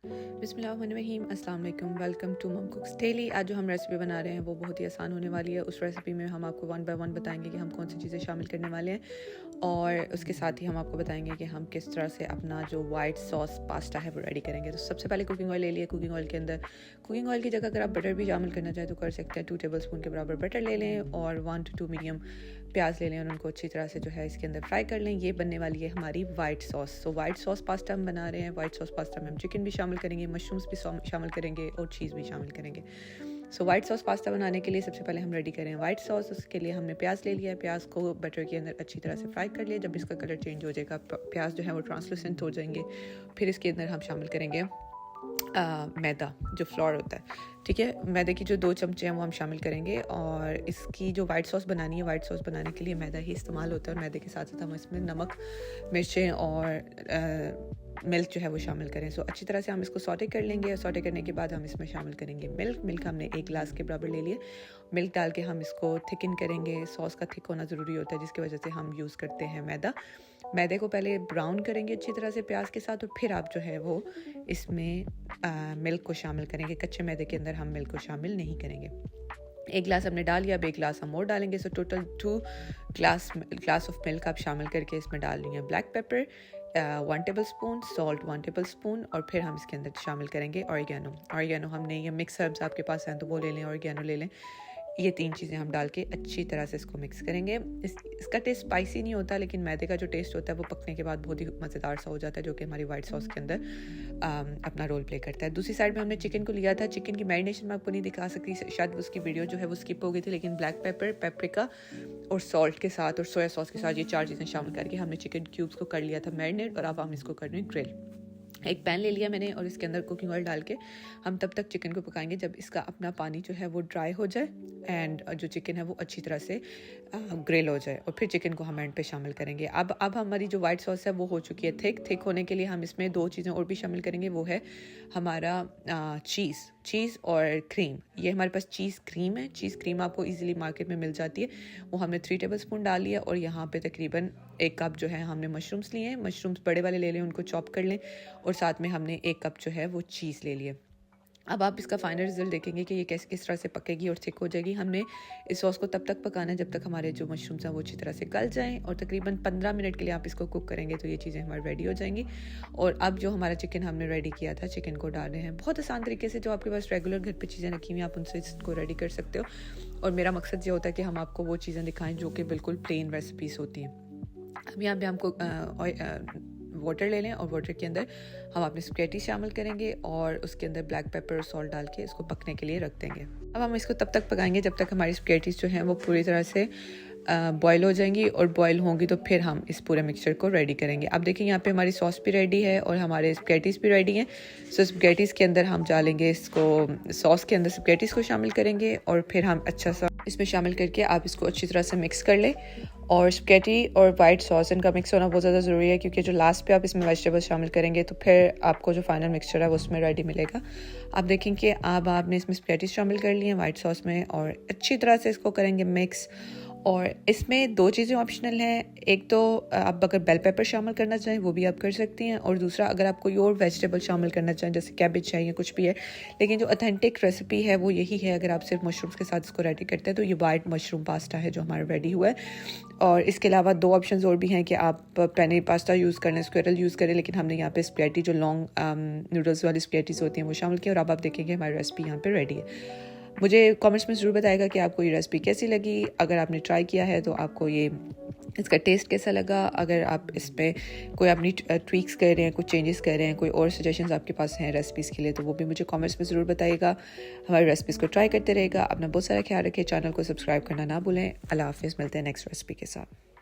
बिस्मिल्लाहिर्रहमानिर्रहीम, अस्सलाम वालेकुम। वेलकम टू मम कुक्स डेली। आज जो हम रेसिपी बना रहे हैं वो बहुत ही आसान होने वाली है। उस रेसिपी में हम आपको वन बाय वन बताएंगे कि हम कौन सी चीज़ें शामिल करने वाले हैं और उसके साथ ही हम आपको बताएंगे कि हम किस तरह से अपना जो वाइट सॉस पास्ता है वो रेडी करेंगे। तो सबसे पहले कुकिंग ऑयल ले लिया। कुकिंग ऑयल के अंदर कुकिंग ऑयल की जगह अगर आप बटर भी शामिल करना चाहें तो कर सकते हैं। 2 टेबल स्पून के बराबर बटर ले लें और 1 to 2 मीडियम प्याज ले लें और उनको अच्छी तरह से जो है इसके अंदर फ्राई कर लें। ये बनने वाली है हमारी white sauce. So white sauce pasta हम बना रहे हैं। वाइट सॉस पास्ता में हम चिकन भी शामिल करेंगे, मशरूम्स भी शामिल करेंगे और चीज़ भी शामिल करेंगे। सो वाइट सॉस पास्ता बनाने के लिए सबसे पहले हम रेडी करें वाइट सॉस। उसके लिए हमने प्याज ले लिया है। प्याज को बटर के अंदर अच्छी तरह से फ्राई कर लिया। जब इसका कलर चेंज हो जाएगा, प्याज जो है वो ट्रांसलूसेंट हो जाएंगे, फिर इसके अंदर हम शामिल करेंगे मैदा, जो फ्लोर होता है। ठीक है, मैदे की जो 2 चमचे हैं वो हम शामिल करेंगे और इसकी जो वाइट सॉस बनानी है, वाइट सॉस बनाने के लिए मैदा ही इस्तेमाल होता है और मैदे के साथ साथ हम इसमें नमक, मिर्चें और मिल्क जो है वो शामिल करें। सो अच्छी तरह से हम इसको सॉटे कर लेंगे और सॉटे करने के बाद हम इसमें शामिल करेंगे मिल्क हमने 1 गिलास के बराबर ले लिए। मिल्क डाल के हम इसको थिकन करेंगे। सॉस का थिक होना ज़रूरी होता है जिसकी वजह से हम यूज़ करते हैं मैदे को पहले ब्राउन करेंगे अच्छी तरह से प्याज के साथ और फिर आप जो है वो इसमें मिल्क को शामिल करेंगे। कच्चे मैदे के अंदर हम मिल्क को शामिल नहीं करेंगे। 1 गिलास हमने डाल लिया, अब 1 गिलास हम और डालेंगे। So total 2 glass of milk आप शामिल करके इसमें डाल रही हैं। Black pepper 1 table spoon, salt 1 table spoon और फिर हम इसके अंदर शामिल करेंगे ऑरिगेनो हमने ये मिक्स हर्ब्स आपके पास हैं तो वो ले लें, ऑरिगेनो ले लें। ये 3 चीज़ें हम डाल के अच्छी तरह से इसको मिक्स करेंगे। इसका टेस्ट स्पाइसी नहीं होता, लेकिन मैदे का जो टेस्ट होता है वो पकने के बाद बहुत ही मज़ेदार सा हो जाता है, जो कि हमारी वाइट सॉस के अंदर अपना रोल प्ले करता है। दूसरी साइड में हमने चिकन को लिया था। चिकन की मैरिनेशन मैं आपको नहीं दिखा सकती, शायद उसकी वीडियो जो है वो स्किप हो गई थी, लेकिन ब्लैक पेपर, पेपरिका और सॉल्ट के साथ और सोया सॉस के साथ ये 4 चीज़ें शामिल करके हमने चिकन क्यूब्स को कर लिया था मैरिनेट और अब हम इसको कर रहे हैं ग्रिल। एक पैन ले लिया मैंने और इसके अंदर कुकिंग ऑयल डाल के हम तब तक चिकन को पकाएंगे जब इसका अपना पानी जो है वो ड्राई हो जाए एंड जो चिकन है वो अच्छी तरह से ग्रिल हो जाए और फिर चिकन को हम एंड पे शामिल करेंगे। अब हमारी जो वाइट सॉस है वो हो चुकी है थिक होने के लिए हम इसमें 2 चीज़ें और भी शामिल करेंगे। वो है हमारा चीज़ और क्रीम। ये हमारे पास चीज़ क्रीम आपको इजीली मार्केट में मिल जाती है। वो हमने 3 टेबल स्पून डाल लिया और यहाँ पे तकरीबन 1 कप जो है हमने मशरूम्स लिए हैं। मशरूम्स बड़े वाले ले लें, उनको चॉप कर लें और साथ में हमने 1 कप जो है वो चीज़ ले लिए। अब आप इसका फाइनल रिजल्ट देखेंगे कि ये किस तरह से पकेगी और थिक हो जाएगी। हमने इस सॉस को तब तक पकाना है जब तक हमारे जो मशरूम्स हैं वो अच्छी तरह से गल जाएं और तकरीबन 15 मिनट के लिए आप इसको कुक करेंगे तो ये चीज़ें हमारी रेडी हो जाएंगी। और अब जो हमारा चिकन हमने रेडी किया था, चिकन को डाल रहे हैं बहुत आसान तरीके से। जो आपके पास रेगुलर घर पर चीज़ें रखी हुई आप उनसे इसको रेडी कर सकते हो और मेरा मकसद ये होता है कि हम आपको वो चीज़ें दिखाएँ जो कि बिल्कुल प्लेन रेसिपीज़ होती हैं। अब यहाँ पे हमको वाटर ले लें और वाटर के अंदर हम अपने स्पैगेटी शामिल करेंगे और उसके अंदर ब्लैक पेपर और सॉल्ट डाल के इसको पकने के लिए रख देंगे। अब हम इसको तब तक पकाएंगे जब तक हमारी स्पैगेटीज जो हैं वो पूरी तरह से बॉयल हो जाएंगी और बॉयल होंगी तो फिर हम इस पूरे मिक्सचर को रेडी करेंगे। अब देखिए यहाँ पे हमारी सॉस भी रेडी है और हमारे स्पैगेटीज भी रेडी हैं। सो स्पैगेटीज के अंदर हम डालेंगे इसको, सॉस के अंदर स्पैगेटीज को शामिल करेंगे और फिर हम अच्छा सा इसमें शामिल करके आप इसको अच्छी तरह से मिक्स कर लें। और स्पैगेटी और वाइट सॉस इनका मिक्स होना बहुत ज़्यादा ज़रूरी है क्योंकि जो लास्ट पे आप इसमें वेजिटेबल्स शामिल करेंगे तो फिर आपको जो फाइनल मिक्सचर है वो उसमें रेडी मिलेगा। आप देखें कि अब आपने इसमें स्पैगेटी शामिल कर ली हैं वाइट सॉस में और अच्छी तरह से इसको करेंगे मिक्स। और इसमें 2 चीज़ें ऑप्शनल हैं। एक तो आप अगर बेल पेपर शामिल करना चाहें वो भी आप कर सकती हैं और दूसरा अगर आप कोई और वेजिटेबल शामिल करना चाहें जैसे कैबेज है या कुछ भी है, लेकिन जो ऑथेंटिक रेसिपी है वो यही है। अगर आप सिर्फ मशरूम्स के साथ इसको रेडी करते हैं तो ये वाइट मशरूम पास्ता है जो हमारा रेडी हुआ है। और इसके अलावा 2 ऑप्शंस और भी हैं कि आप पेनी पास्ता यूज़ करें, स्क्विरल यूज़ करें, लेकिन हमने यहाँ पे स्पैगेटी जो लॉन्ग नूडल्स वाली स्पैगेटीज होती हैं वो शामिल की और अब आप देखेंगे हमारी रेसिपी यहाँ पे रेडी है। मुझे कमेंट्स में ज़रूर बताएगा कि आपको ये रेसिपी कैसी लगी। अगर आपने ट्राई किया है तो आपको ये इसका टेस्ट कैसा लगा। अगर आप इस पर कोई अपनी ट्वीक्स कर रहे हैं, कुछ चेंजेस कर रहे हैं, कोई और सजेशंस आपके पास हैं रेसिपीज़ के लिए तो वो भी मुझे कमेंट्स में ज़रूर बताइएगा। हमारी रेसिपीज़ को ट्राई करते रहेगा। अपना बहुत सारा ख्याल रखिए। चैनल को सब्सक्राइब करना ना भूलें। अल्लाह हाफ़िज़। मिलते हैं नेक्स्ट रेसिपी के साथ।